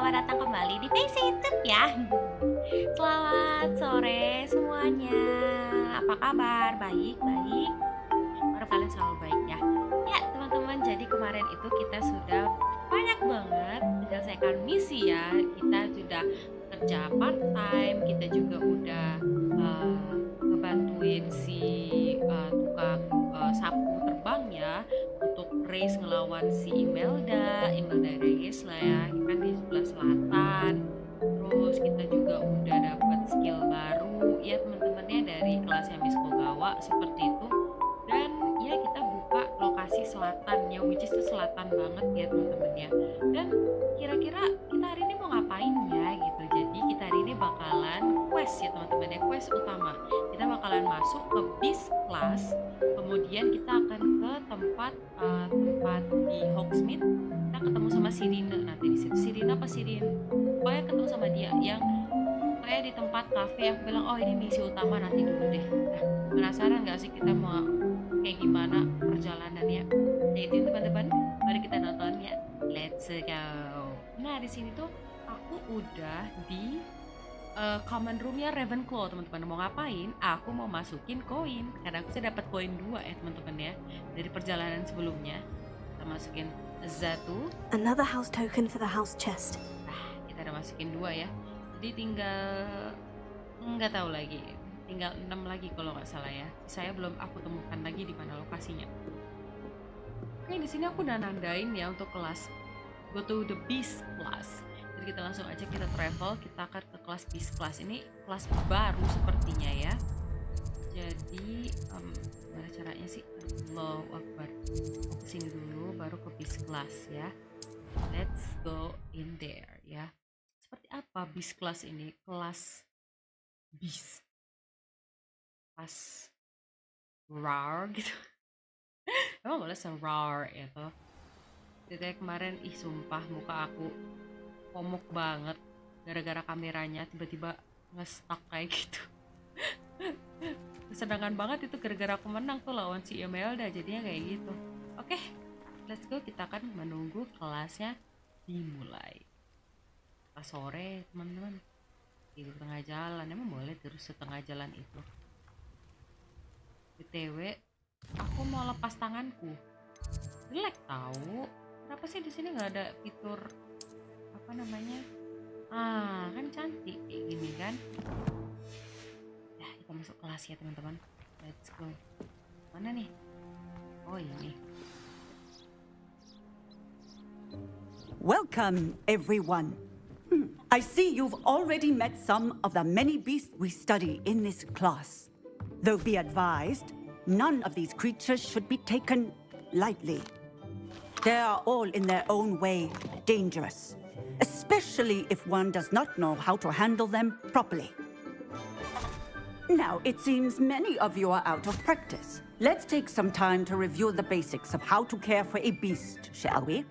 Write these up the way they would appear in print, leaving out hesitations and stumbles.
selamat datang kembali di Face YouTube ya. Selamat sore semuanya. Apa kabar? Baik, baik. Harap kalian selalu baik ya. Ya teman-teman, jadi kemarin itu kita sudah banyak banget menyelesaikan misi ya. Kita sudah kerja part time, kita juga udah ngebantuin si tukang sapu terbang ya untuk race ngelawan si Imelda Regis lah ya, kan di sebelah selatan. Terus kita juga udah dapat skill baru ya teman-temannya dari kelasnya Miss Kogawa seperti itu. Dan ya kita buka lokasi selatannya, which is itu selatan banget ya teman-teman ya. Dan kira-kira kita hari ini mau ngapain ya gitu. Jadi kita hari ini bakalan quest ya teman-teman ya, quest utama. Kita bakalan masuk ke bis kelas, kemudian kita akan ke tempat di Hogsmeade. Kita ketemu sama Sirine nanti di situ. Sirine apa Sirin? Pokoknya ketemu sama dia yang kayak di tempat cafe yang bilang, oh ini misi utama nanti dulu deh. Nah, penasaran gak sih kita mau kayak gimana perjalanannya? Jadi teman-teman, mari kita nonton ya. Let's go. Nah di sini tuh aku udah di common roomnya Ravenclaw teman-teman. Mau ngapain? Aku mau masukin koin karena aku sudah dapat koin 2 ya teman-teman ya dari perjalanan sebelumnya. Kita masukin satu. Another house token for the house chest. Kita udah masukin 2 ya. Jadi tinggal nggak tahu lagi. Tinggal 6 lagi kalau nggak salah ya. Saya belum aku temukan lagi di mana lokasinya. Oke, di sini aku udah nandain ya untuk kelas go to the beast class. Jadi kita langsung aja kita travel, kita akan ke kelas bis kelas. Ini kelas baru sepertinya ya. Jadi gimana caranya sih? Allahu Akbar. Kesini dulu baru ke bis kelas ya. Let's go in there ya. Seperti apa bis kelas ini? Kelas bis. Kelas rar gitu. Emang boleh se-rar ya toh? Jadi kemarin sumpah muka aku komuk banget gara-gara kameranya tiba-tiba nge-stuck kayak gitu. Kesenangan banget itu gara-gara aku menang tuh lawan si Imelda, jadinya kayak gitu. Oke, let's go, kita akan menunggu kelasnya dimulai. Pas sore teman-teman, tidur tengah jalan, emang boleh tidur setengah jalan itu? BTW, aku mau lepas tanganku. Jelek tahu. Kenapa sih di sini nggak ada fitur apa namanya? Kan cantik kayak gini kan. Ya, kita masuk kelas ya teman-teman. Let's go. Mana nih? Oh ini. Welcome, everyone. I see you've already met some of the many beasts we study in this class. Though be advised, none of these creatures should be taken lightly. They are all in their own way dangerous, especially if one does not know how to handle them properly. Now, it seems many of you are out of practice. Let's take some time to review the basics of how to care for a beast, shall we?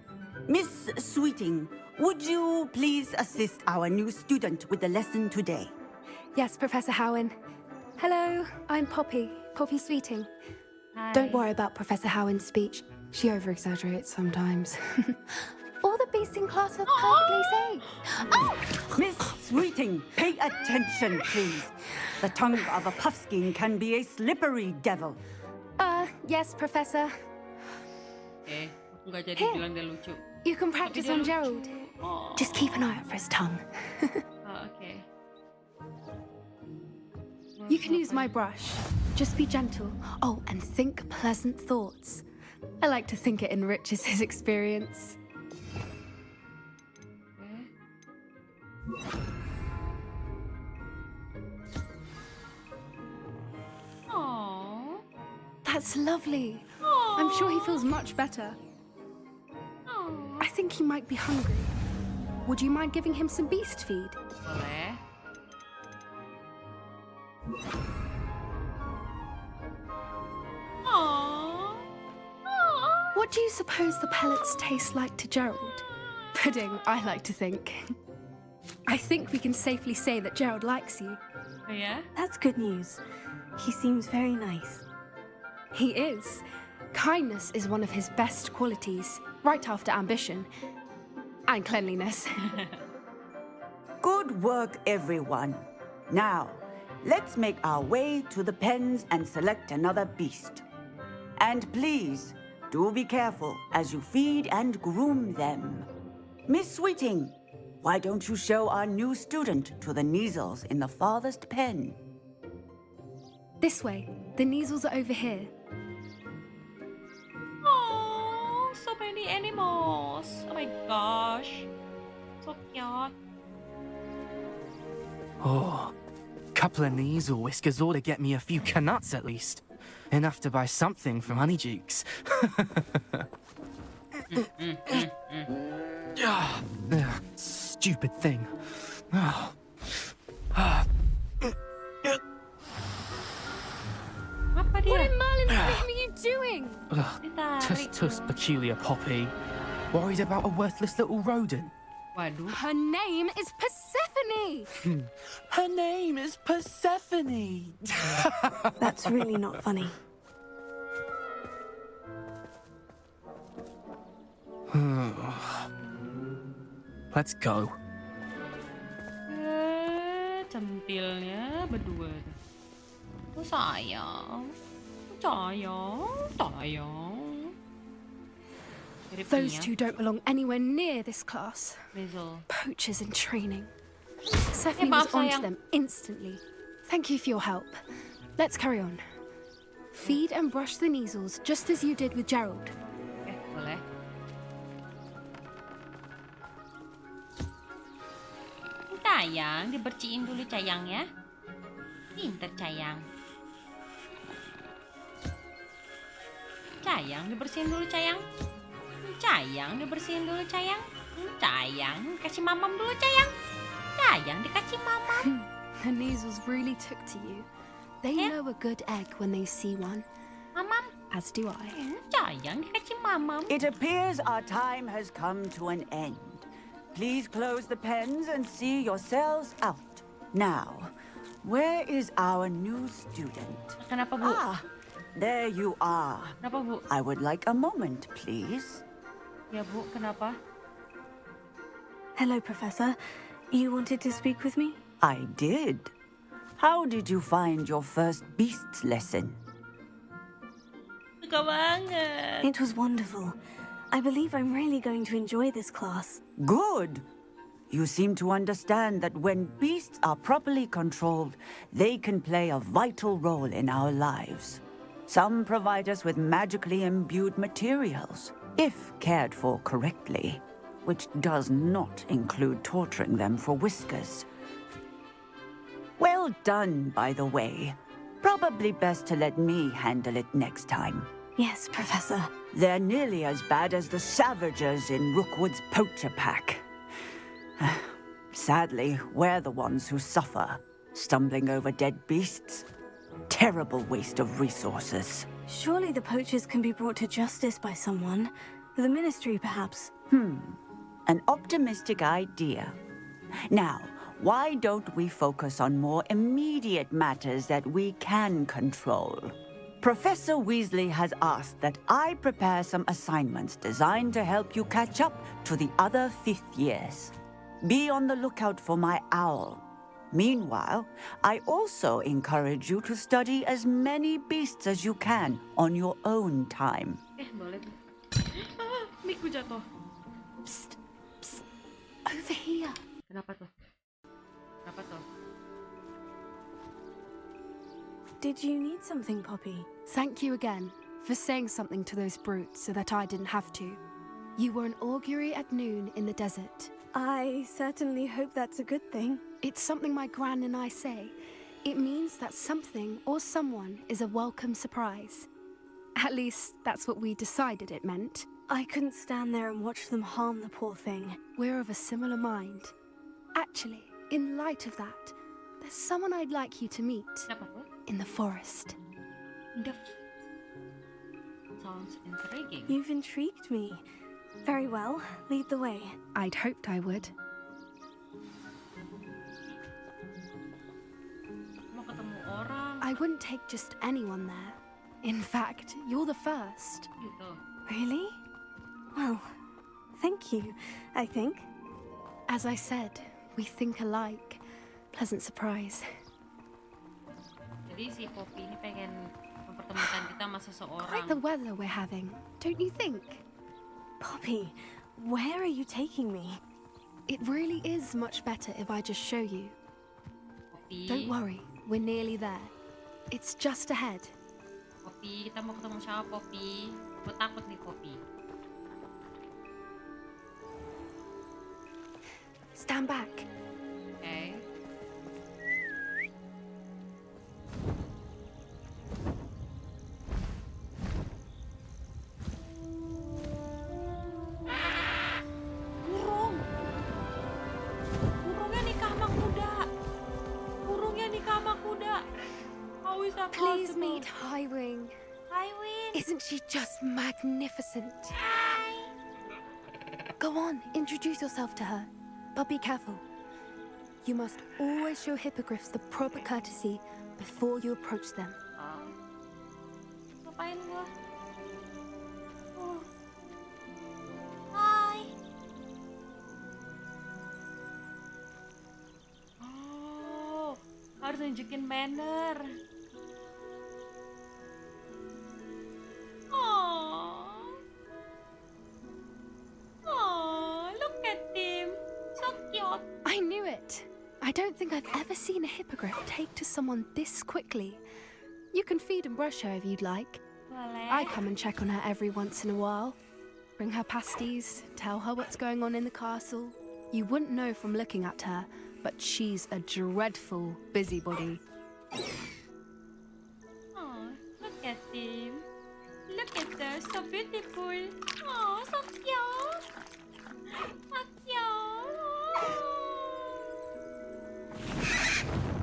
Miss Sweeting, would you please assist our new student with the lesson today? Yes, Professor Howen. Hello, I'm Poppy Sweeting. Hi. Don't worry about Professor Howen's speech. She over-exaggerates sometimes. All the beasts in class are perfectly safe. Oh! Miss Sweeting, pay attention, please. The tongue of a puffskein can be a slippery devil. Yes, Professor. Aku nggak jadi Here. bilang dia lucu. You can practice dia on lucu. Gerald. Oh. Just keep an eye out for his tongue. Okay. You can use my brush. Just be gentle. Oh, and think pleasant thoughts. I like to think it enriches his experience. Aww. That's lovely. I'm sure he feels much better. I think he might be hungry. Would you mind giving him some beast feed? Boleh. Aww. What do you suppose the pellets taste like to Gerald? Pudding, I like to think. I think we can safely say that Gerald likes you. Oh ya? That's good news. He seems very nice. He is. Kindness is one of his best qualities, right after ambition. And cleanliness. Good work, everyone. Now, let's make our way to the pens and select another beast. And please, do be careful as you feed and groom them. Miss Sweeting, why don't you show our new student to the Neasels in the farthest pen? This way. The Neasels are over here. Oh, so many animals. Oh my gosh. So cute. Oh, couple of Neasel whiskers ought to get me a few canuts at least. Enough to buy something from Honeydukes. Stupid thing. Apa dia? What in Merlin's name are you doing? Ditarik Tuss tuh. peculiar poppy. Worried about a worthless little rodent. Waduh. Her name is Persephone! Her name is Persephone. That's really not funny. Let's go. Centilnya berdua tuh. Oh sayang. Sayang. Sayang. Mirip Those Mia. two don't belong anywhere near this class. Basil. Poachers in training. Persephone maaf, was onto sayang. them instantly. Thank you for your help. Let's carry on. Feed and brush the Neasels just as you did with Gerald. Boleh. Cayang, dibersihin dulu cayang ya. Pinter cayang. Cayang, dibersihin dulu cayang. Cayang, dibersihin dulu cayang. Cayang, kasih mamam dulu cayang. Cayang, dikasih mamam. The Neasels really took to you. They Yeah. know a good egg when they see one, Mamam. as do I. Cayang, dikasih mamam. It appears our time has come to an end. Please close the pens and see yourselves out. Now, where is our new student? Kenapa bu? There you are. Kenapa bu? I would like a moment, please. Ya bu, kenapa? Hello, Professor. You wanted to speak with me? I did. How did you find your first beasts lesson? Suka banget. It was wonderful. I believe I'm really going to enjoy this class. Good. You seem to understand that when beasts are properly controlled, they can play a vital role in our lives. Some provide us with magically imbued materials, if cared for correctly, which does not include torturing them for whiskers. Well done, by the way. Probably best to let me handle it next time. Yes, Professor. They're nearly as bad as the Savagers in Rookwood's poacher pack. Sadly, we're the ones who suffer, stumbling over dead beasts. Terrible waste of resources. Surely the poachers can be brought to justice by someone. The Ministry, perhaps. An optimistic idea. Now, why don't we focus on more immediate matters that we can control? Professor Weasley has asked that I prepare some assignments designed to help you catch up to the other fifth years. Be on the lookout for my owl. Meanwhile, I also encourage you to study as many beasts as you can on your own time. Boleh tuh. Mic-ku jatuh. Psst, psst. Over here. Kenapa tuh? Kenapa tuh? Did you need something, Poppy? Thank you again for saying something to those brutes so that I didn't have to. You were an augury at noon in the desert. I certainly hope that's a good thing. It's something my gran and I say. It means that something or someone is a welcome surprise. At least, that's what we decided it meant. I couldn't stand there and watch them harm the poor thing. We're of a similar mind. Actually, in light of that, there's someone I'd like you to meet Kenapa tuh? in the forest. Sounds intriguing. You've intrigued me. Very well, lead the way. I'd hoped I would. Mau ketemu orang. I wouldn't take just anyone there. In fact, you're the first. Gitu. Really? Well, thank you, I think. As I said, We think alike. Pleasant surprise. Jadi si Poppy ini pengen mempertemukan kita sama seseorang. Quite the weather we're having, don't you think? Poppy, where are you taking me? It really is much better if I just show you. Poppy, Don't worry, we're nearly there. It's just ahead. Poppy, kita mau ketemu siapa Poppy? Gue takut nih Poppy. Stand back. Oke. Burung. Burungnya nikah sama kuda. Burungnya nikah sama kuda. How is that Please possible? meet Highwing. Hi, Win. Isn't she just magnificent? Go on, introduce yourself to her. But be careful. You must always show hippogriffs the proper courtesy before you approach them. Ngapain gua? Hai. Oh, harus nunjukin manner. Oh, look at him. So cute. I knew it. I don't think I've ever seen a hippogriff take to someone this quickly. You can feed and brush her if you'd like. I come and check on her every once in a while. Bring her pasties, tell her what's going on in the castle. You wouldn't know from looking at her, but she's a dreadful busybody. Oh, look at him. Look at her, so beautiful. Oh, so cute. So cute.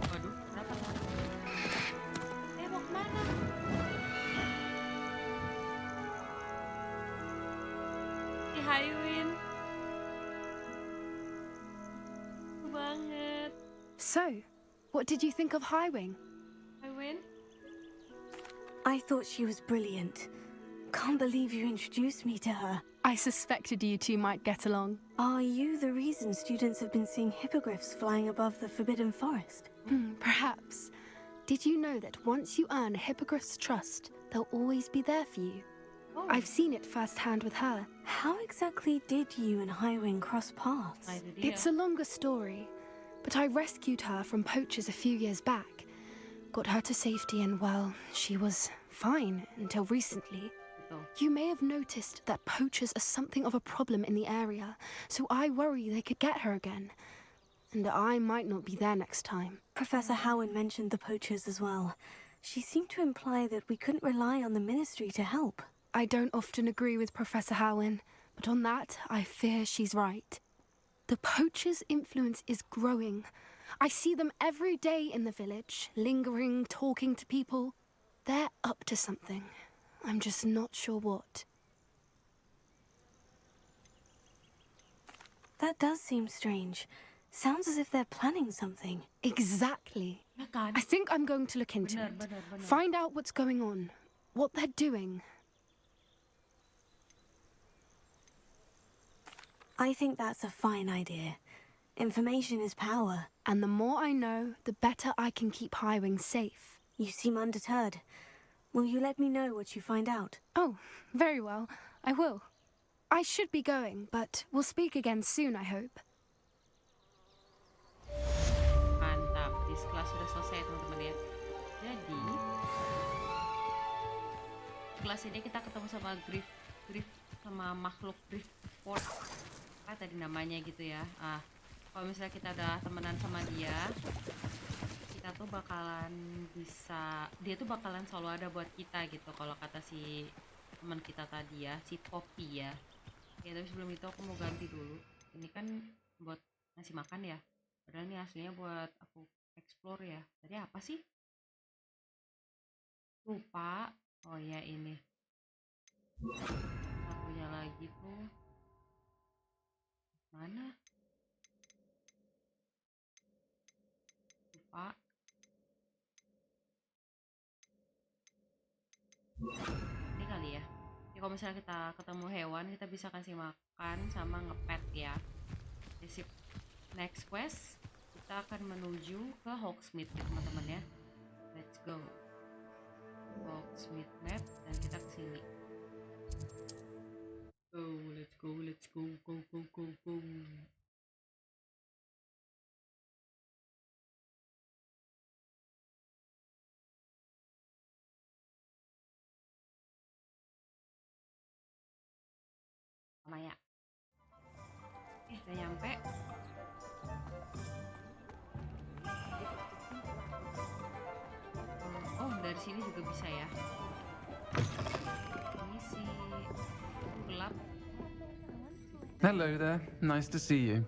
Waduh, kenapa? Mau kemana? Si Highwin. Banget. So, what did you think of Highwing? Highwin? I thought she was brilliant. Can't believe you introduced me to her. I suspected you two might get along. Are you the reason students have been seeing hippogriffs flying above the Forbidden Forest? Perhaps. Did you know that once you earn a hippogriff's trust, they'll always be there for you? Oh, I've seen it firsthand with her. How exactly did you and Highwing cross paths? itu dia. It's a longer story, but I rescued her from poachers a few years back. Got her to safety and, well, she was fine until recently. Gitu. You may have noticed that poachers are something of a problem in the area, so I worry they could get her again. And I might not be there next time. Professor Howard mentioned the poachers as well. She seemed to imply that we couldn't rely on the ministry to help. I don't often agree with Professor Howin, but on that, I fear she's right. The poachers' influence is growing. I see them every day in the village, lingering, talking to people. They're up to something. I'm just not sure what. That does seem strange. Sounds as if they're planning something. Exactly. Ya kan? I think I'm going to look into Benar, it. benar, benar. Find out what's going on, what they're doing. I think that's a fine idea. Information is power. And the more I know, the better I can keep Highwing safe. You seem undeterred. Will you let me know what you find out? Oh, very well. I will. I should be going, but we'll speak again soon, I hope. Mantap, this kelas sudah selesai teman-teman ya. Jadi kelas ini kita ketemu sama Griff sama makhluk Grifford. Apa tadi namanya gitu ya. Kalau misalnya kita udah temenan sama dia, kita tuh bakalan bisa, dia tuh bakalan selalu ada buat kita gitu. Kalau kata si teman kita tadi ya, si Poppy ya. Ya tapi sebelum itu aku mau ganti dulu. Ini kan buat ngasih makan ya. Padahal ini aslinya buat aku explore ya. Tadi apa sih? Lupa. Oh ya ini. Satunya lagi tuh. Mana? Lupa. Ini kali ya. Ya kalau misalnya kita ketemu hewan, kita bisa kasih makan sama ngepet ya. Ya, sip. Next quest, kita akan menuju ke Hogsmeade ya teman-teman ya. Let's go. Hogsmeade map dan kita ke sini. Go, let's go, let's go, go, go, go, go. Maya. Udah nyampe. Oh, dari sini juga bisa ya. Ini sih gelap. Hello there. Nice to see you.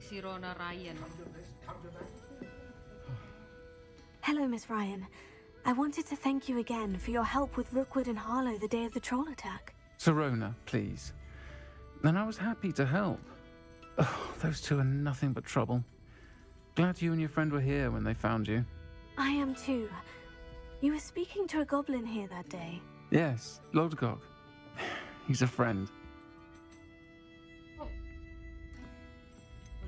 Si Rona Ryan. Hello, Miss Ryan. I wanted to thank you again for your help with Rookwood and Harlow the day of the troll attack. Sirona, please. And I was happy to help. Oh, those two are nothing but trouble. Glad you and your friend were here when they found you. I am too. You were speaking to a goblin here that day. Yes, Lodgok. He's a friend. Oh.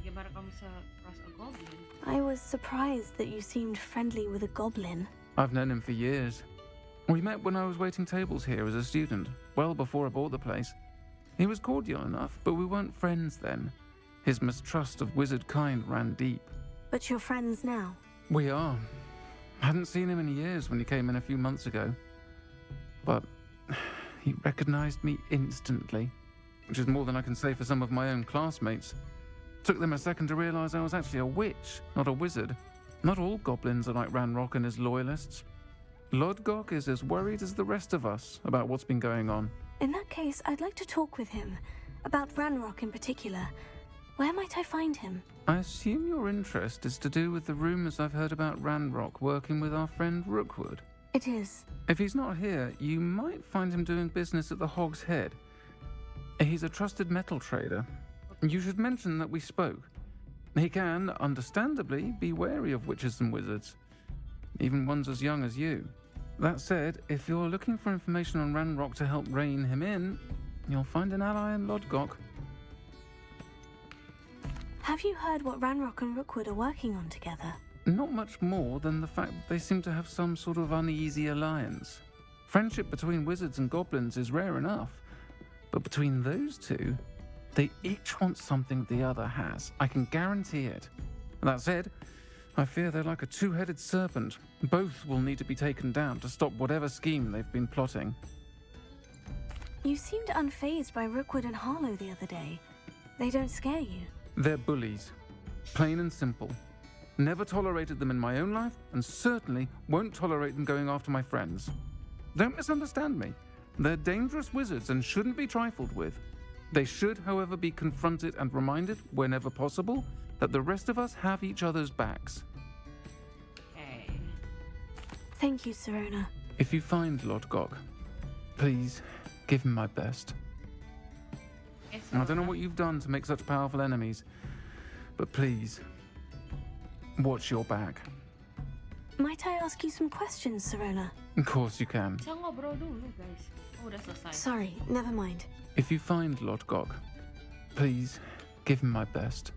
Bagaimana kamu bisa cross a goblin? I was surprised that you seemed friendly with a goblin. I've known him for years. We met when I was waiting tables here as a student, well before I bought the place. He was cordial enough, but we weren't friends then. His mistrust of wizard kind ran deep. But you're friends now. We are. Hadn't seen him in years when he came in a few months ago. But he recognized me instantly, which is more than I can say for some of my own classmates. Took them a second to realize I was actually a witch, not a wizard. Not all goblins are like Ranrock and his loyalists. Lodgok is as worried as the rest of us about what's been going on. In that case, I'd like to talk with him. About Ranrock in particular. Where might I find him? I assume your interest is to do with the rumors I've heard about Ranrock working with our friend Rookwood. It is. If he's not here, you might find him doing business at the Hog's Head. He's a trusted metal trader. You should mention that we spoke. He can, understandably, be wary of witches and wizards, even ones as young as you. That said, if you're looking for information on Ranrock to help rein him in, you'll find an ally in Lodgok. Have you heard what Ranrock and Rookwood are working on together? Not much more than the fact that they seem to have some sort of uneasy alliance. Friendship between wizards and goblins is rare enough, but between those two, they each want something the other has. I can guarantee it. That said, I fear they're like a two-headed serpent. Both will need to be taken down to stop whatever scheme they've been plotting. You seemed unfazed by Rookwood and Harlow the other day. They don't scare you. They're bullies. Plain and simple. Never tolerated them in my own life, and certainly won't tolerate them going after my friends. Don't misunderstand me. They're dangerous wizards and shouldn't be trifled with. They should, however, be confronted and reminded, whenever possible, that the rest of us have each other's backs. Okay. Thank you, Sirona. If you find Lodgok, please give him my best. I don't know what you've done to make such powerful enemies, but please, watch your back. Might I ask you some questions, Sirona? Of course you can. Bisa ngobrol dulu guys. Oh, udah selesai. Sorry, never mind. If you find Lodgok, please give him my best.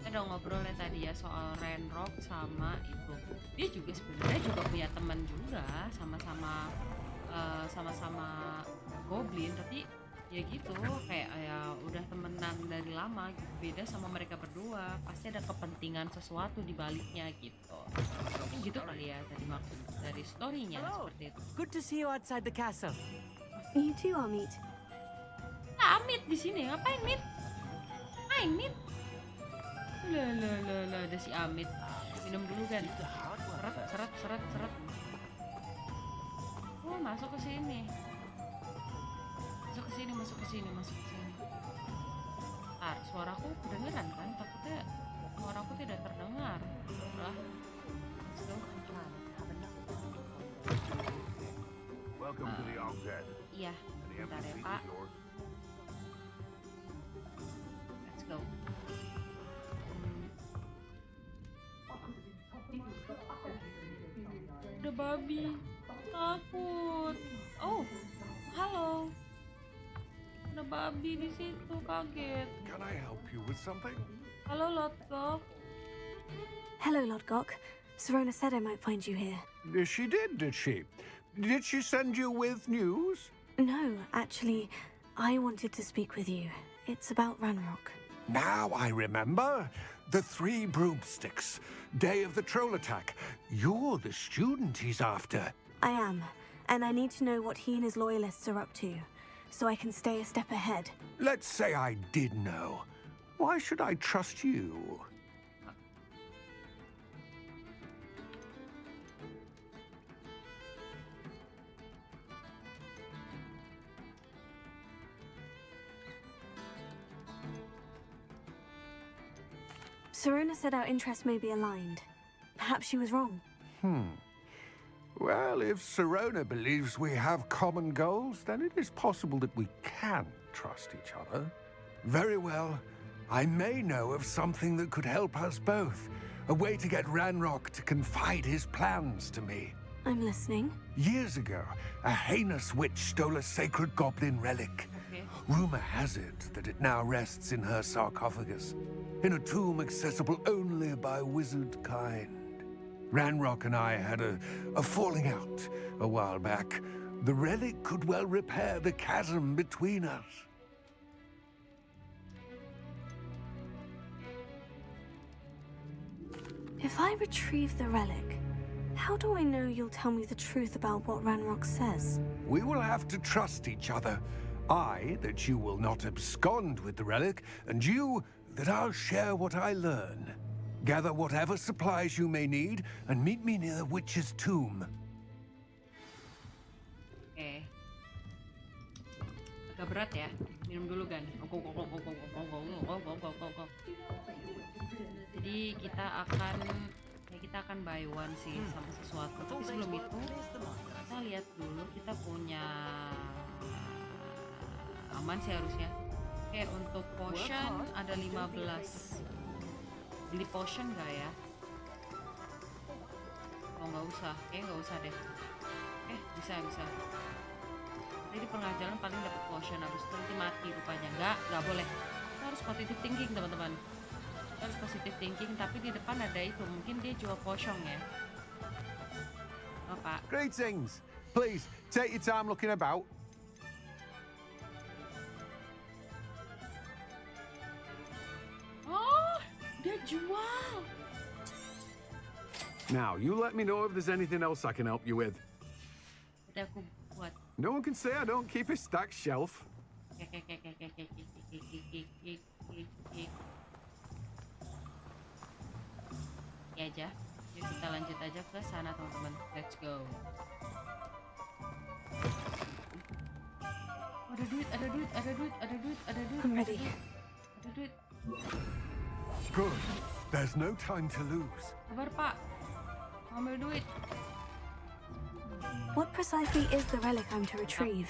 Kita udah ngobrol ya tadi ya soal Ranrock sama itu. Dia juga sebenarnya juga punya teman juga, sama-sama goblin, tapi ya gitu kayak ya udah temenan dari lama gitu. Beda sama mereka berdua, pasti ada kepentingan sesuatu di baliknya gitu. Mungkin gitu kali ya tadi maksud dari story-nya seperti itu. Good to see you outside the castle. You too, Amit. Amit di sini ngapain Mit? Ngapain Mit? Lah ada si Amit. Minum dulu kan. Seret. Oh, masuk ke sini. Masuk ke sini. Suaraku kedengeran kan? Takutnya suaraku tidak terdengar. Lah. Welcome to the Hogshead. Iya, bentar ya Pak. Let's go. Udah babi. Takut. Oh, halo. Ada babi di situ, kaget. Can I help you with something? Halo Lotko. Hello, Lodgok. Serona said I might find you here. She did she? Did she send you with news? No, actually, I wanted to speak with you. It's about Ranrock. Now I remember. The 3 broomsticks. Day of the troll attack. You're the student he's after. I am, and I need to know what he and his loyalists are up to, so I can stay a step ahead. Let's say I did know. Why should I trust you? Serona said our interests may be aligned. Perhaps she was wrong. Well, if Serona believes we have common goals, then it is possible that we can trust each other. Very well. I may know of something that could help us both. A way to get Ranrock to confide his plans to me. I'm listening. Years ago, a heinous witch stole a sacred goblin relic. Okay. Rumor has it that it now rests in her sarcophagus, in a tomb accessible only by wizard kind. Ranrock and I had a falling out a while back. The relic could well repair the chasm between us. If I retrieve the relic, how do I know you'll tell me the truth about what Ranrock says? We will have to trust each other. I, that you will not abscond with the relic, and you, that I'll share what I learn. Gather whatever supplies you may need, and meet me near the witch's tomb. Oke. Agak berat ya. Minum dulu kan. Jadi kita akan buy one sih sama sesuatu. Tapi sebelum itu kita lihat dulu kita punya aman sih harusnya. Oke, untuk potion ada 15. Beli potion nggak ya? Oh nggak usah, nggak usah deh. Bisa. Jadi pengajaran paling dapat potion, habis itu nanti mati rupanya. Nggak boleh. Kita harus positive thinking teman-teman. Kita harus positive thinking, tapi di depan ada itu, mungkin dia jual potion ya. Oh Pak. Greetings. Please, take your time looking about. Oh, dia jual. Now, you let me know if there's anything else I can help you with. Udah aku buat. No one can say I don't keep a stacked shelf. Ya aja. Yuk kita lanjut aja ke sana teman-teman. Let's go. Ada duit. I'm ready. Ada duit. Good. There's no time to lose. Sabar Pak. Ambil duit. What precisely is the relic I'm to retrieve?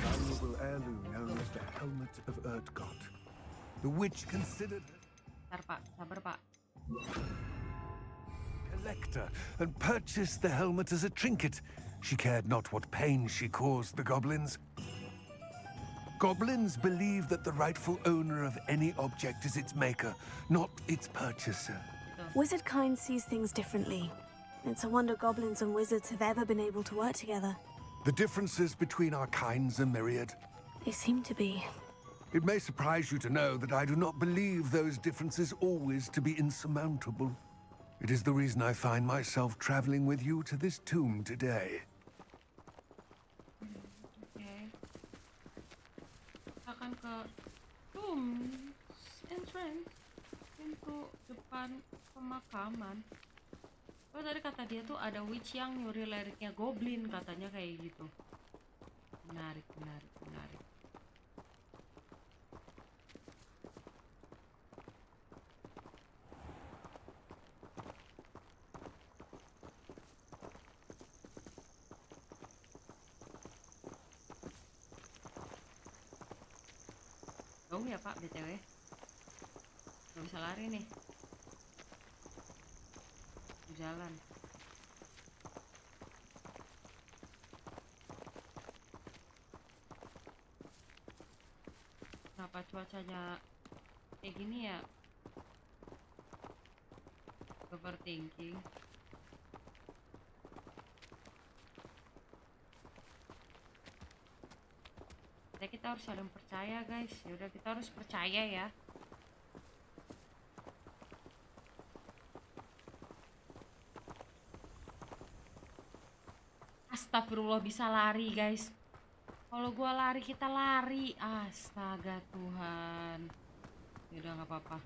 Valuable heirloom known as the Helmet of Erdgott. The witch considered Bentar Pak, sabar Pak. collector and purchased the helmet as a trinket. She cared not what pain she caused the goblins. Goblins believe that the rightful owner of any object is its maker, not its purchaser. Wizard kind sees things differently. It's a wonder goblins and wizards have ever been able to work together. The differences between our kinds are myriad. They seem to be. It may surprise you to know that I do not believe those differences always to be insurmountable. It is the reason I find myself traveling with you to this tomb today. Oke. Kita akan ke entrance, pintu depan pemakaman. Oh tadi kata dia tuh ada witch yang nyuri liriknya goblin, katanya kayak gitu. Menarik. Jauh ya Pak BTW. Gak bisa lari nih. Jalan. Kenapa cuacanya kayak gini ya? Overthinking. Ya, kita harus saling percaya guys. Ya udah, kita harus percaya ya. Astagfirullah, bisa lari guys. Kalau gua lari, kita lari. Astaga Tuhan. Ya udah, nggak apa-apa.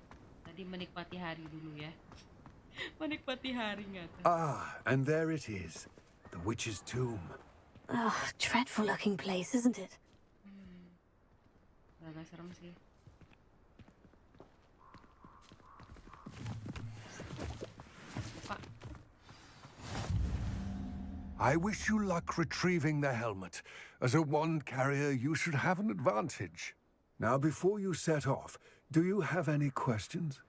Tadi menikmati hari dulu ya. Menikmati hari nggak tuh? Ah, and there it is. The witch's tomb. Ugh, dreadful looking place, isn't it? Agak serem sih. Pak, I wish you luck retrieving the helmet. As a wand carrier, you should have an advantage. Now, before you set off, do you have any questions?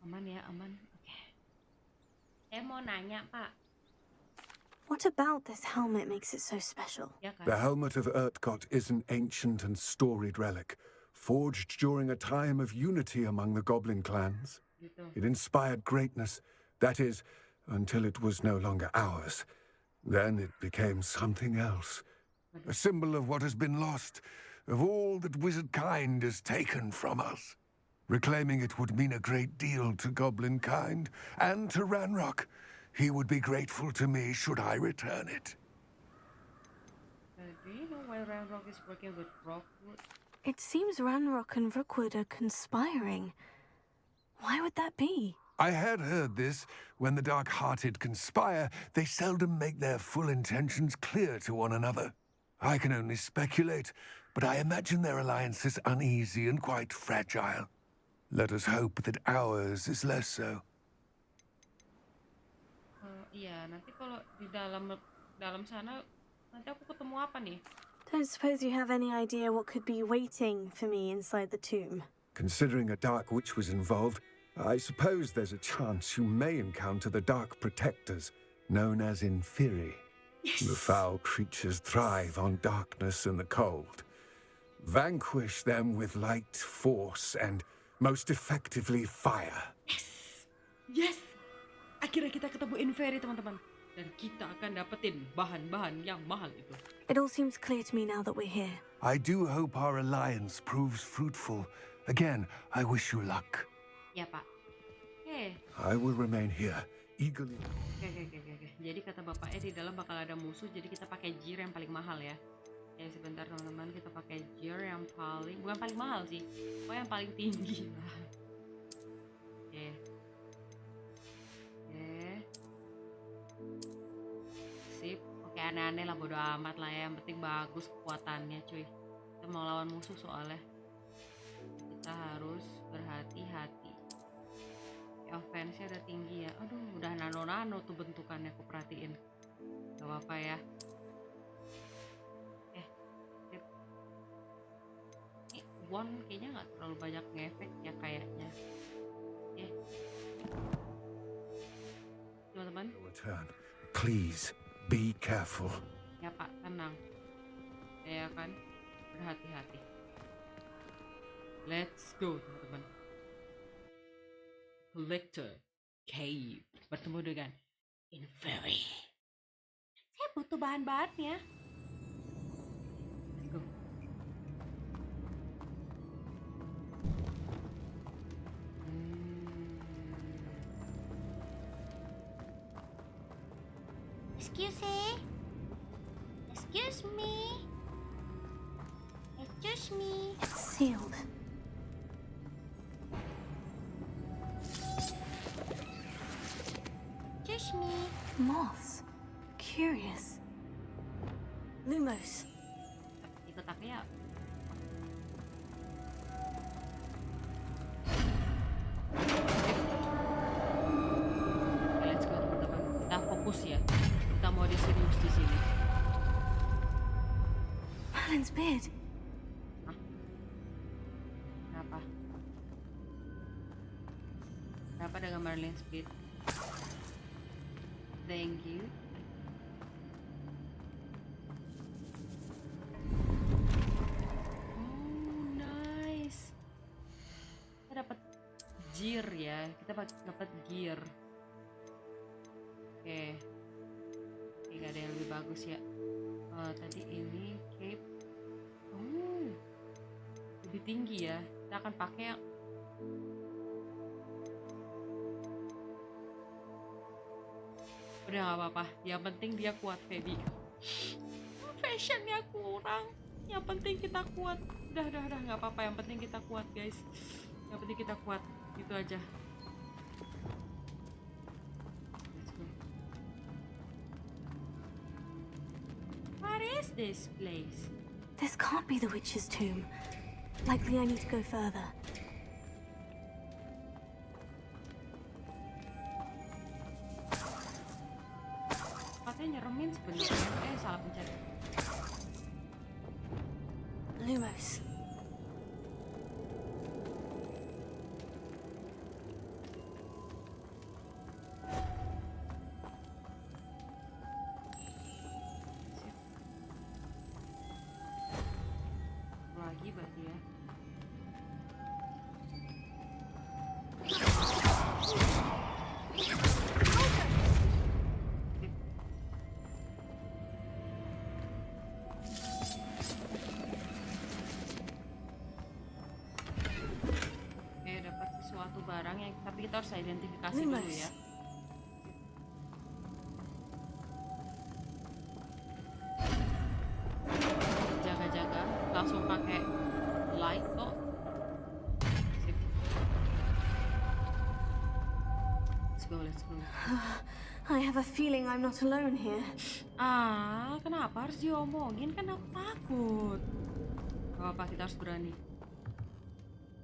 aman ya, aman. Oke. Saya mau nanya, Pak. What about this helmet makes it so special? Ya kan? The helmet of Urtkot is an ancient and storied relic, forged during a time of unity among the goblin clans. Gitu. It inspired greatness, that is, until it was no longer ours. Then it became something else. A symbol of what has been lost, of all that wizard kind has taken from us. Reclaiming it would mean a great deal to goblin kind, and to Ranrock. He would be grateful to me should I return it. Do you know why Ranrock is working with Rockwood? It seems Ranrock and Rookwood are conspiring. Why would that be? I had heard this. When the dark-hearted conspire, they seldom make their full intentions clear to one another. I can only speculate, but I imagine their alliance is uneasy and quite fragile. Let us hope that ours is less so. Iya, nanti kalau di dalam sana nanti aku ketemu apa nih? Don't suppose you have any idea what could be waiting for me inside the tomb? Considering a dark witch was involved, I suppose there's a chance you may encounter the dark protectors, known as Inferi. Yes. The foul creatures thrive on darkness and the cold. Vanquish them with light, force, and most effectively fire. Yes. Yes. Akhirnya kita ketemu Inferi, teman-teman. Dan kita akan dapetin bahan-bahan yang mahal itu. It all seems clear to me now that we're here. I do hope our alliance proves fruitful. Again, I wish you luck. Ya, Pak. Oke. I will remain here, eagerly. Oke. Jadi kata bapaknya di dalam bakal ada musuh, jadi kita pakai gear yang paling mahal ya. Ya sebentar teman-teman, kita pakai gear yang bukan paling mahal sih, pokoknya yang paling tinggi lah. Oke. Sip. Oke, aneh-aneh lah, bodo amat lah ya, yang penting bagus kekuatannya cuy. Kita mau lawan musuh soalnya. Kita harus berhati-hati. Offense-nya udah tinggi ya. Aduh, udah nano-nano tuh bentukannya, aku perhatiin. Gak apa-apa ya. Sip. Ini wand kayaknya gak terlalu banyak ngefek ya kayaknya. Oke. Teman-teman. Return. Please, be careful. Ya Pak, tenang. Ya kan, berhati-hati. Let's go teman-teman. Collector Cave, bertemu dengan Inferi. Saya butuh bahan-bahannya. Let's go. Excuse me. Excuse me. It's sealed. Excuse me. Moths. Curious. Lumos. Ikut aku ya. Oke, let's go teman-teman. Kita fokus ya. Kita mau serius di sini. Merlin's beard. Hah? Kenapa? Kenapa dengan Merlin's beard? Thank you. Oh, nice. Kita dapat gear ya. Kita dapat gear. Oke. Oke, gak ada yang lebih bagus ya. Tadi ini cape. Oh, lebih tinggi ya. Kita akan pakai yang udah gak apa-apa. Yang penting dia kuat, Feby. Fashionnya kurang. Yang penting kita kuat. Udah gak apa-apa. Yang penting kita kuat, guys. Yang penting kita kuat. Itu aja. Let's go. What is this place? This can't be the witch's tomb. Likely I need to go further. Katanya nyeremin sebenarnya. Salah pencet. Lumos. Lagi berarti ya. Oke, dapat sesuatu barang yang tapi kita harus identifikasi dulu ya. Jaga-jaga, langsung pakai light kok. Sip. Let's go. I have a feeling I'm not alone here. Kenapa harus diomongin? Kan aku takut. Gak apa-apa, kita harus berani.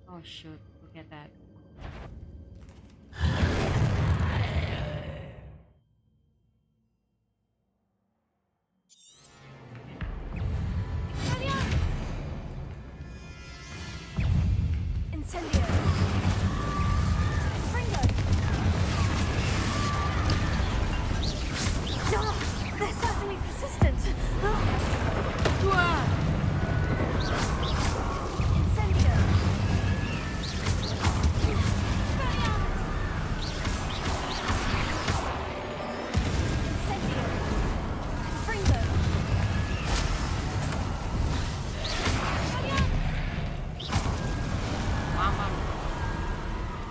Oh shoot, look at that. Incendio. Fringo. Oh, they're certainly persistent. Dua. Incendio. Incendio. Fringo. Mama.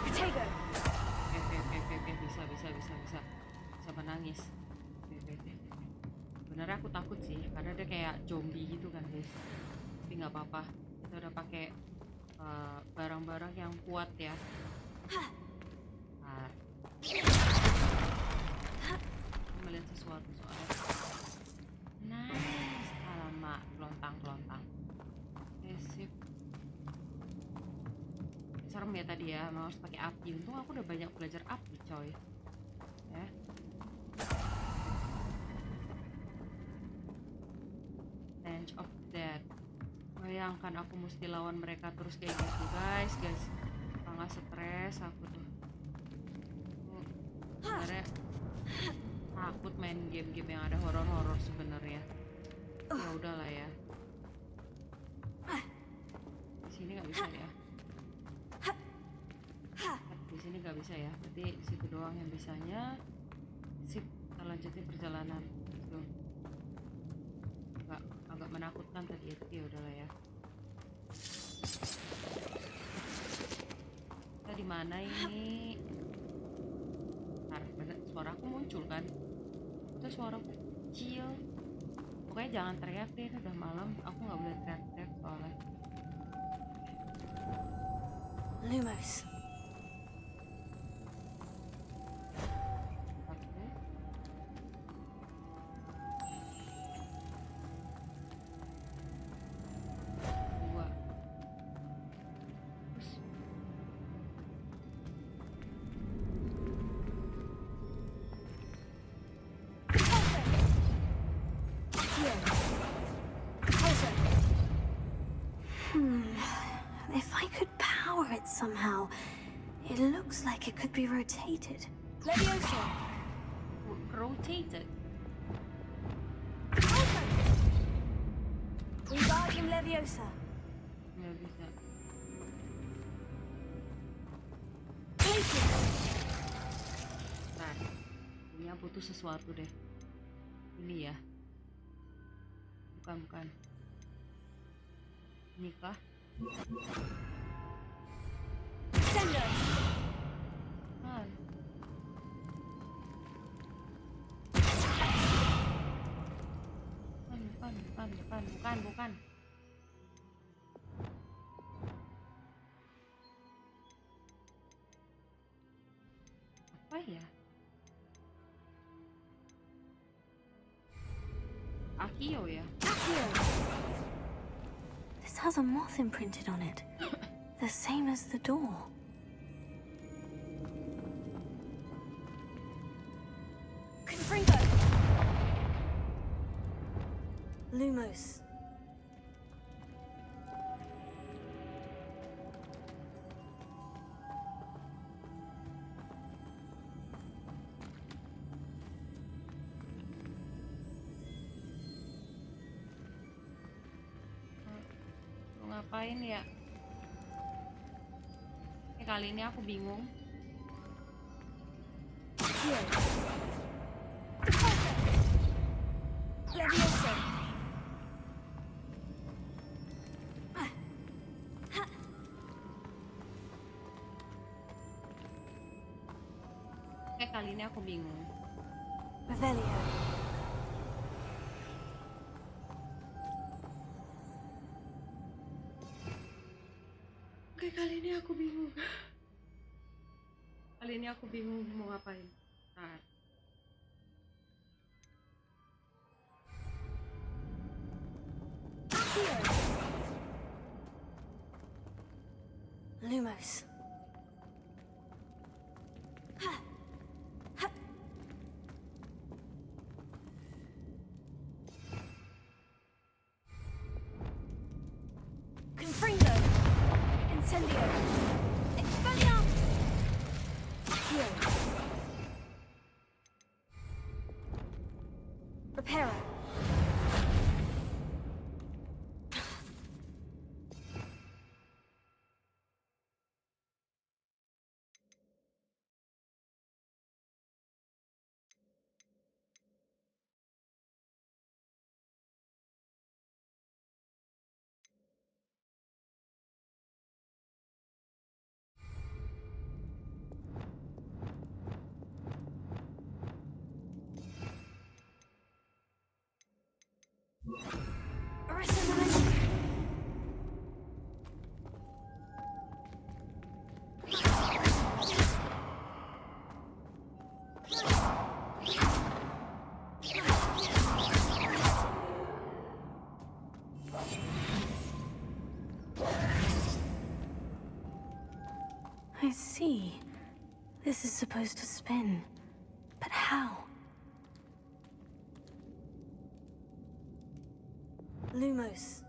Potato. Oke, bisa menangis. Oke. Sebenarnya aku takut sih, karena dia kayak zombie gitu kan guys. Tapi nggak apa-apa, kita udah pakai barang-barang yang kuat ya. Nah, aku melihat sesuatu soalnya. Nice, alamak, lontang. Oke, sip. Serem ya tadi ya, mau harus pakai api. Untung aku udah banyak belajar api coy ya. Stench of Death. Bayangkan aku mesti lawan mereka terus kayak gitu guys. Nggak stres aku tuh. Sebenarnya takut main game-game yang ada horor-horor sebenarnya. Ya udahlah ya. Di sini nggak bisa ya. Di sini nggak bisa ya. Berarti situ doang yang bisanya. Sip, kita lanjutin perjalanan. Tuh. Agak menakutkan tadi ya, tapi udahlah ya. Kita di mana ini? Bentar, suara aku muncul kan? Itu suara aku kecil. Pokoknya jangan teriak deh, ini udah malam. Aku nggak boleh teriak-teriak soalnya. Lumos. If I could power it somehow, it looks like it could be rotated. Leviosa. rotated. Wingardium Leviosa. Nggak bisa. Nah, ini butuh sesuatu deh. Ini ya. Bukan. Ini kah? Sender. Ah. Bukan. Apa ya? Akio ya? Accio. This has a moth imprinted on it. The same as the door. Confringo. Lumos. Lu ngapain ya? Kali ini aku bingung. Leviosa. Kali ini aku bingung. Revelio. Kali ini aku bingung. Kali ini aku bingung mau ngapain. Nah. Lumos. Confringo. Incendio. Expelliarmus. Accio. Reparo. I see. This is supposed to spin. But how? Lumos.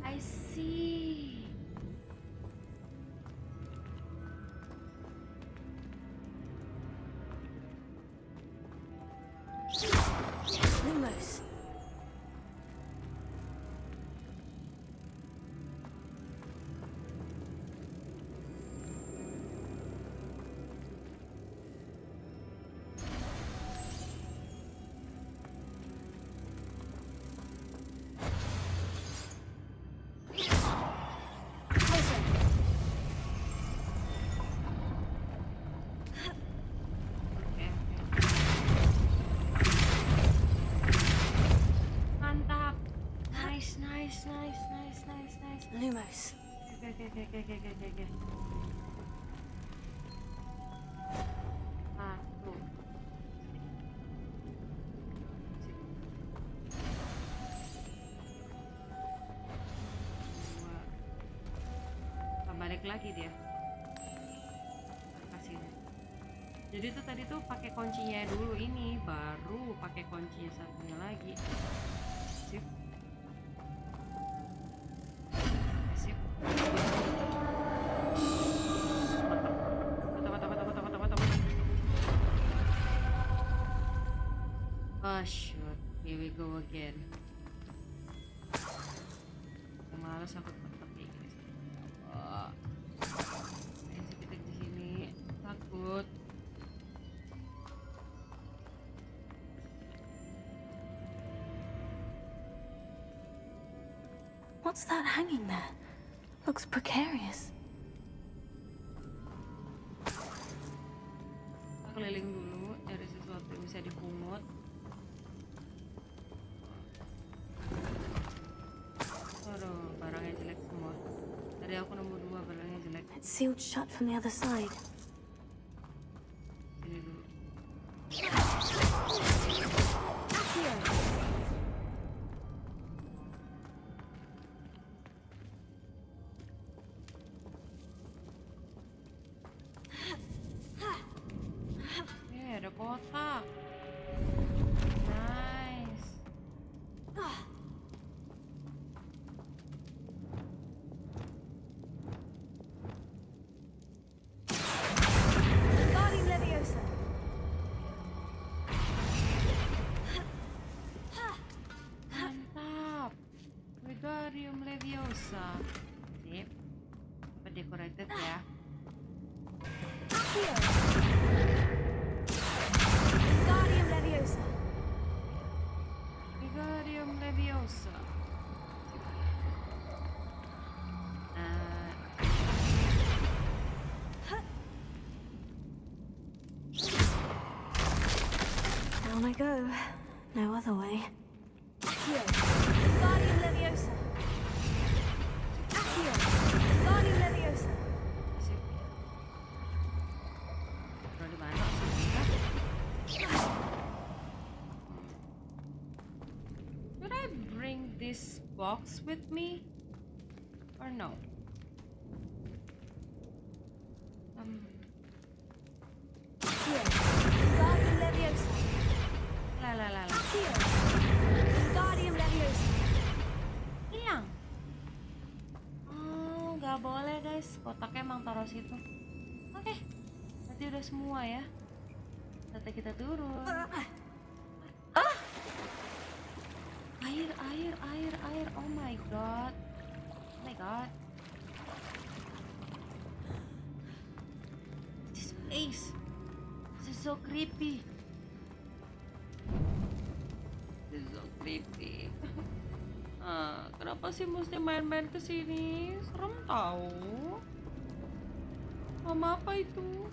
I see. Lumos. Mantap. Nice. Lumos. Oke. Satu. jelek lagi dia. Kasih. Jadi tuh tadi tuh pakai kuncinya dulu ini, baru pakai kuncinya satunya lagi. Sip. Sip. Mantap. Oh shoot, here we go again. Males aku pakai guys. Kita di sini takut. What's that hanging there? Looks precarious. Kita keliling dulu, cari sesuatu yang bisa dipungut. Aduh, barangnya jelek semua. Tadi aku nemu 2 barangnya jelek. It's sealed shut from the other side. Sini dulu. Ada kotak. Nice. Guardian Leviosa. Mantap. Wingardium Leviosa. Sip. Dapat decorated ya. Guardian Leviosa. Wingardium Leviosa. Down I go. No other way. Guardian Leviosa. Guardian Leviosa. Sip. Taruh di mana sih? Should I bring this box with me or no? Guardian Leviosa. La. Guardian Leviosa. Hilang. Oh, nggak boleh guys. Kotaknya emang taruh situ. Oke. Berarti udah semua ya. Nanti kita turun. Air. Oh my god. This place. This is so creepy. Kenapa sih mesti main-main ke sini? Serem tahu. Mama apa itu?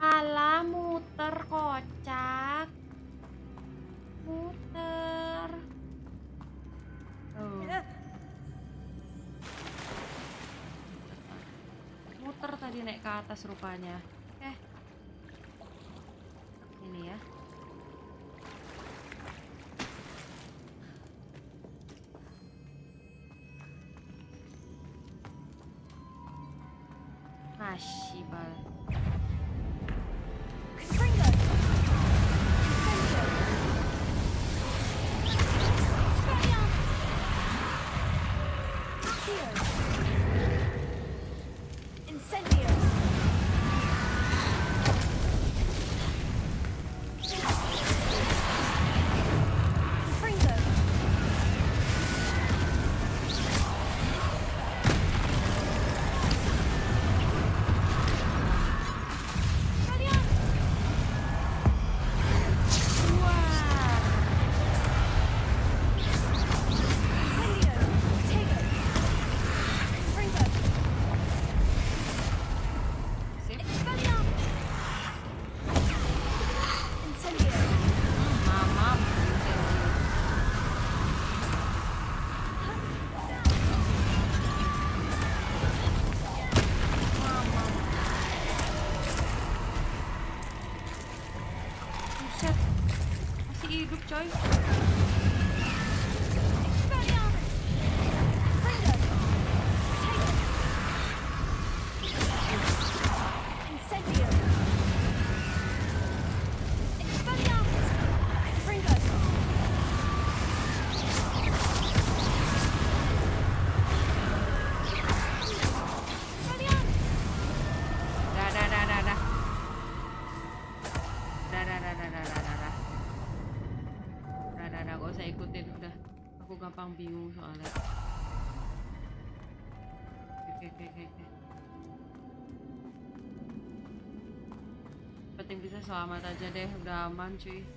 Alah, muter kocak. Muter. Oh. Muter tadi naik ke atas rupanya. Oke. Ini ya. Bal. Buset, masih hidup coy. Dah, gak usah ikutin, udah. Aku gampang bingung soalnya. Oke. Penting bisa selamat aja deh, udah aman cuy.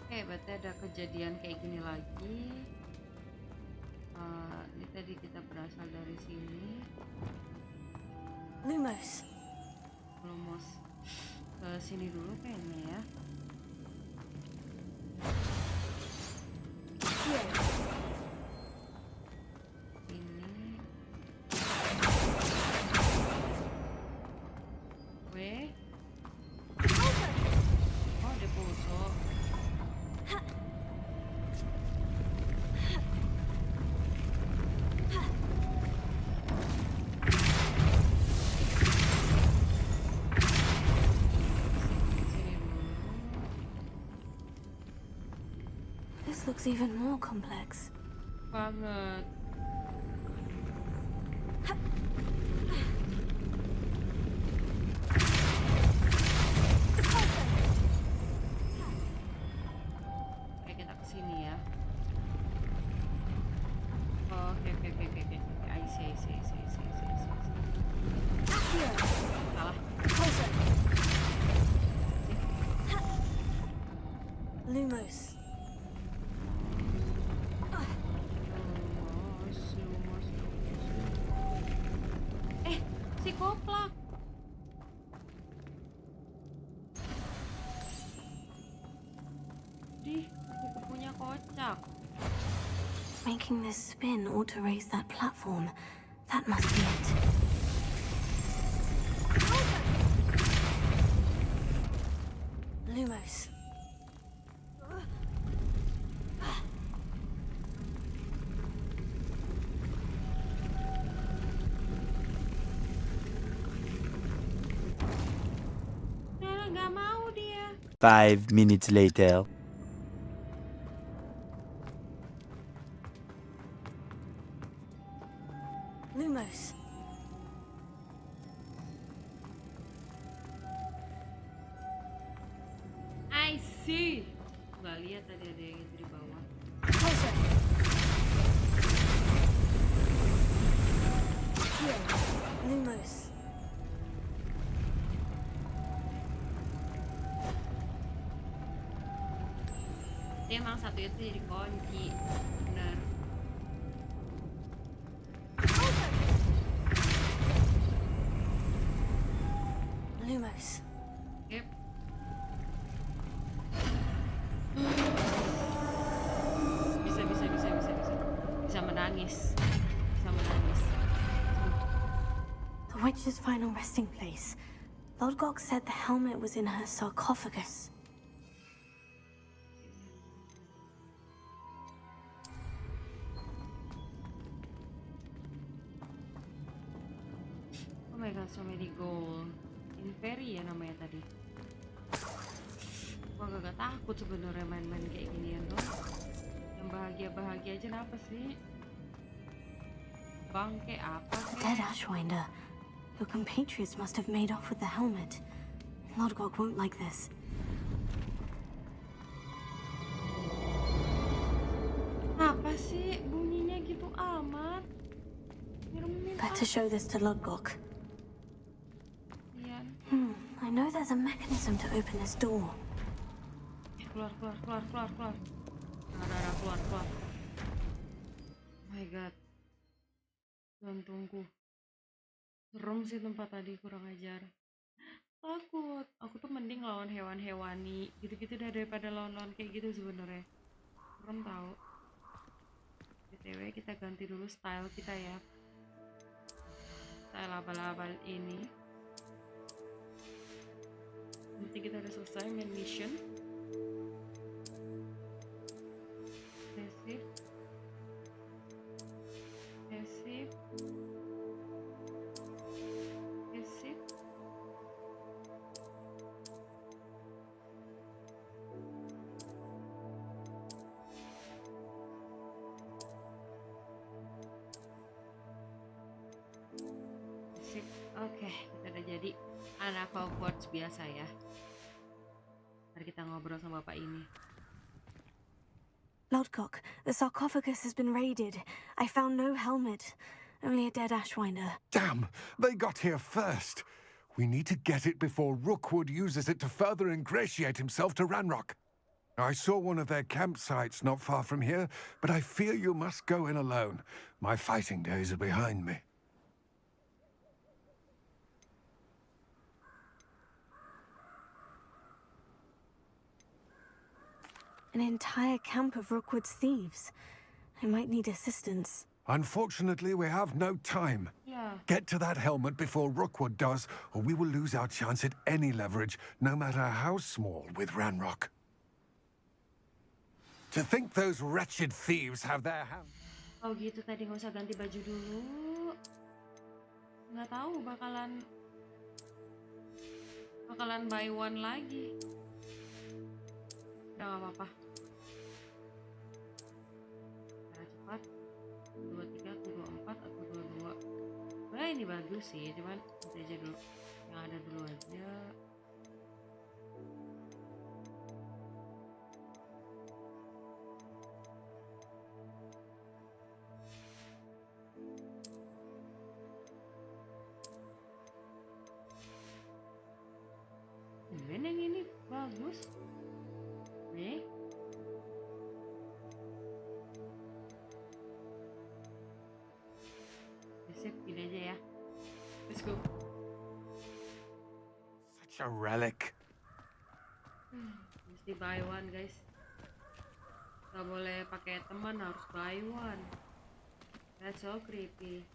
Oke, berarti ada kejadian kayak gini lagi. Ini tadi kita berasal dari sini. Lumos. Lumos ke sini dulu kayaknya ya. Ini. Oh, deposo. This looks even more complex. Banget. Oke, kita kesini ya. Oh, oke. I see. Salah. Lumos. Si koplak. Kuku-kukunya kocak. Making this spin ought to raise that platform. That must be it. Lumos. Nggak mau dia. 5 minutes later. Lumos. I see. Nggak lihat tadi ada yang di bawah. Lumos. Dia emang satu itu jadi kunci. Bener. Lumos. Yep. Bisa menangis. The witch's final resting place. Lodgok said the helmet was in her sarcophagus. Oh my god, so many gold. Inferi ya namanya tadi. Gua agak takut sebenarnya main-main kayak ginian loh. Yang bahagia-bahagia aja kenapa sih? Bangke apa sih? Dead Ashwinder. Your compatriots must have made off with the helmet. Lodgok won't like this. Apa sih bunyinya gitu amat? Nyeremin Better show this to Lodgok. Iya. I know there's a mechanism to open this door. Keluar. Ada keluar. Oh my god. Jantungku. Serem sih tempat tadi, kurang ajar. Takut. Aku tuh mending lawan hewan-hewani gitu-gitu dah daripada lawan-lawan kayak gitu sebenarnya. Serem tau. BTW kita ganti dulu style kita ya. selesai laba-laba ini. Nanti kita udah selesai main mission. Save. Oke, kita udah jadi anak Hogwarts biasa ya. Mari kita ngobrol sama bapak ini. Lodcock, the sarcophagus has been raided. I found no helmet, only a dead ashwinder. Damn! They got here first. We need to get it before Rookwood uses it to further ingratiate himself to Ranrock. I saw one of their campsites not far from here, but I fear you must go in alone. My fighting days are behind me. An entire camp of Rookwood's thieves. I might need assistance. Unfortunately, we have no time. Yeah. Get to that helmet before Rookwood does, or we will lose our chance at any leverage, no matter how small, with Ranrock. To think those wretched thieves have their hands. Oh gitu, tadi nggak usah ganti baju dulu. Nggak tahu bakalan buy one lagi. Udah nggak apa-apa. Cara cepat 23 atau 24 atau 22. Nah ini bagus sih, cuman nanti aja dulu yang ada dulu aja. Yang ini bagus. Nih. Sip, gini aja ya. Let's go. Such a relic. Mesti buy one, guys. Gak boleh pakai teman, harus buy one. That's so creepy.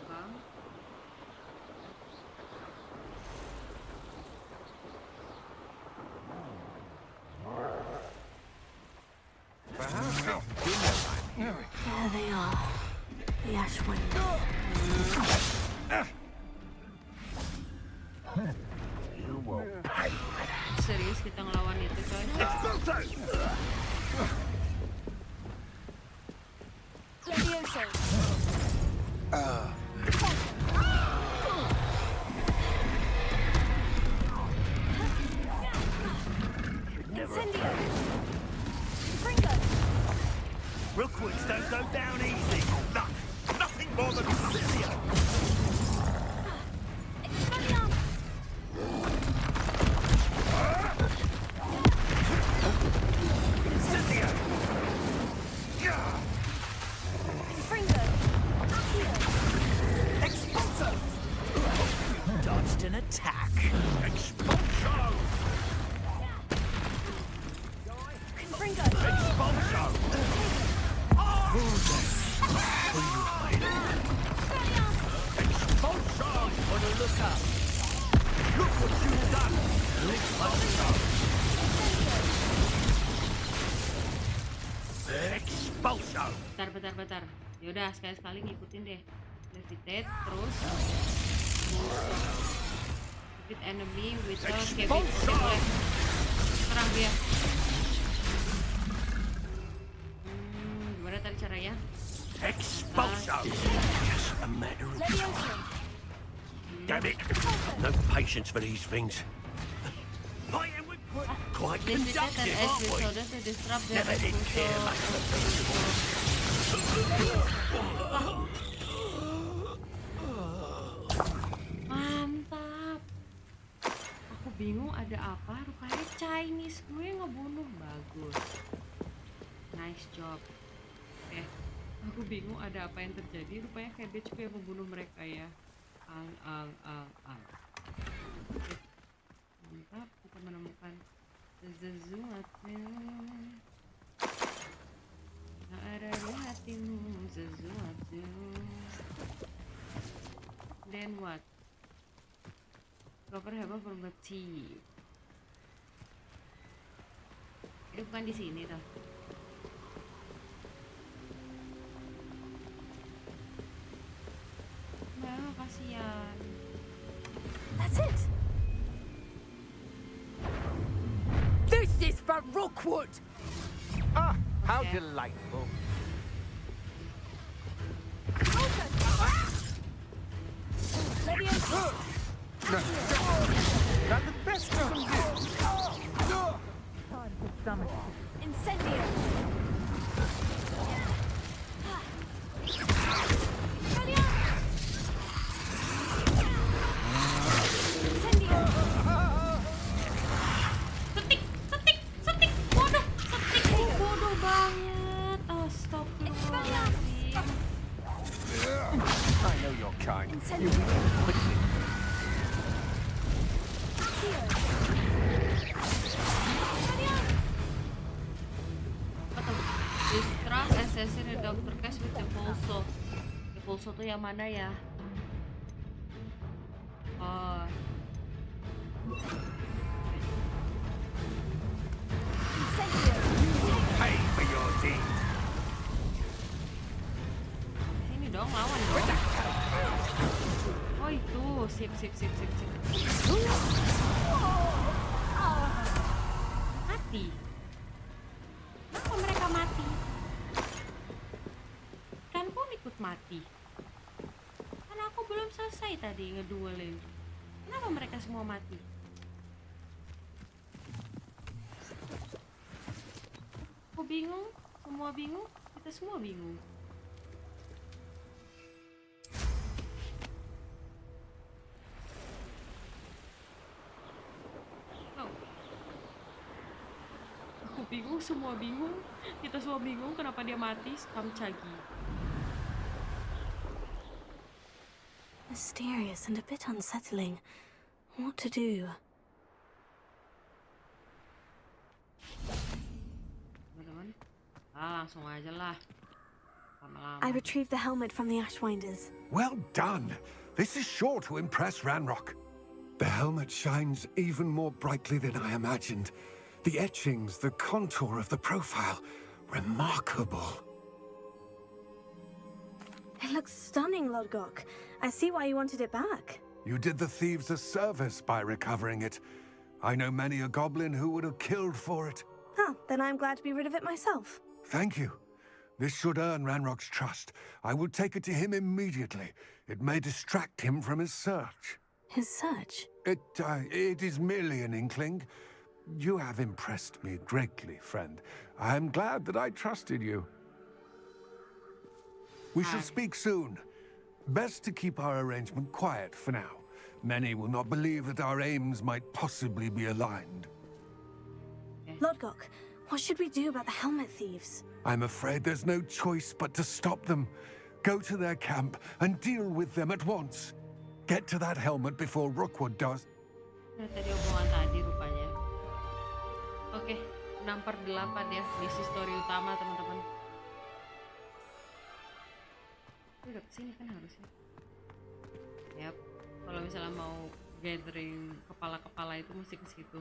Bang. There they are. The ashwinder. Serius kita ngelawan itu, coy. Levioso. Incendio. Fringo. Rookwoods don't go down easy. Nothing more than Sicily. Expelliarmus. Sicily. Fringo. Accio. Expulso. Dodged an attack. Expulso. Fringo. Expulso. Expulso. On the lookout. Look what you've done. Expulso. Expulso. Bentar. Yaudah, sekali-sekali ngikutin deh. Levitate, terus Musuh. Defeat enemy with a cabin. Oke, boleh. Serang dia. Gimana tadi caranya? Expulso. Just a matter of Levioso. time. Damn it. No patience for these things. I am quite Defeated and conductive, aren't we? exploded to disrupt the Never did care much for Mantap. Aku bingung ada apa, rupanya Chinese gue ngebunuh. Bagus. Nice job. Aku bingung ada apa yang terjadi, rupanya Cabbage gue yang membunuh mereka ya. Oke. Mantap, kita menemukan sesuatu. Proper heboh bermeci. Ini bukan di sini toh. Nah, kasihan. That's it. This is for Rookwood. Ah, how delightful. Not the best you can do. Time to stomach. Incendio. Setik, bodoh, setik, bodoh banget. Astagfirullahaladzim. I know your kind. Incendio. Distrust assassin the doctor case with the pulso. The pulso tuh yang mana ya? Oh. Pay for your deed. Ini dong lawan dong. Oh itu, sip. Mati. Kenapa mereka mati? Kan pun ikut mati. Karena aku belum selesai tadi ngeduelin. Kenapa mereka semua mati? Aku bingung, semua bingung, kita semua bingung. Aku bingung, semua bingung, kita semua bingung kenapa dia mati, scam Cagi. Mysterious and a bit unsettling. What to do? Teman-teman, langsung aja lah. Lama-lama. I retrieved the helmet from the Ashwinders. Well done. This is sure to impress Ranrock. The helmet shines even more brightly than I imagined. The etchings, the contour of the profile, remarkable. It looks stunning, Lodgok. I see why you wanted it back. You did the thieves a service by recovering it. I know many a goblin who would have killed for it. Ah, then I'm glad to be rid of it myself. Thank you. This should earn Ranrock's trust. I will take it to him immediately. It may distract him from his search. His search? It is merely an inkling. You have impressed me greatly, friend. I am glad that I trusted you. We shall speak soon. Best to keep our arrangement quiet for now. Many will not believe that our aims might possibly be aligned. Lodgok, what should we do about the helmet thieves? I'm afraid there's no choice but to stop them. Go to their camp and deal with them at once. Get to that helmet before Rookwood does. Tadi omongan tadi rupanya. Oke, 6/8 ya, misi story utama teman-teman. Udah kesini kan harusnya. Yap, kalau misalnya mau gathering kepala-kepala itu mesti ke situ.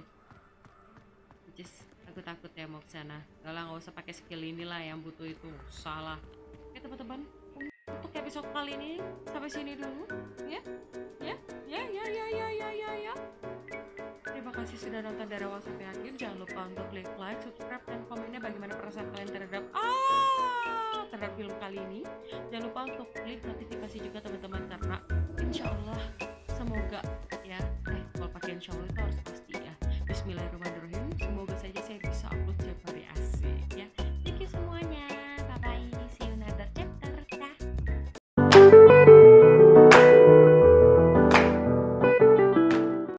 Which is aku takut ya mau ke sana. Nggak usah pakai skill inilah yang butuh itu. Salah. Oke teman-teman, untuk episode kali ini sampai sini dulu ya. Terima kasih sudah nonton dari awal sampai akhir. Jangan lupa untuk klik like, subscribe, dan komennya bagaimana perasaan kalian terhadap film kali ini. Jangan lupa untuk klik notifikasi juga teman-teman, karena insya Allah semoga ya kalau pakai insya Allah itu harus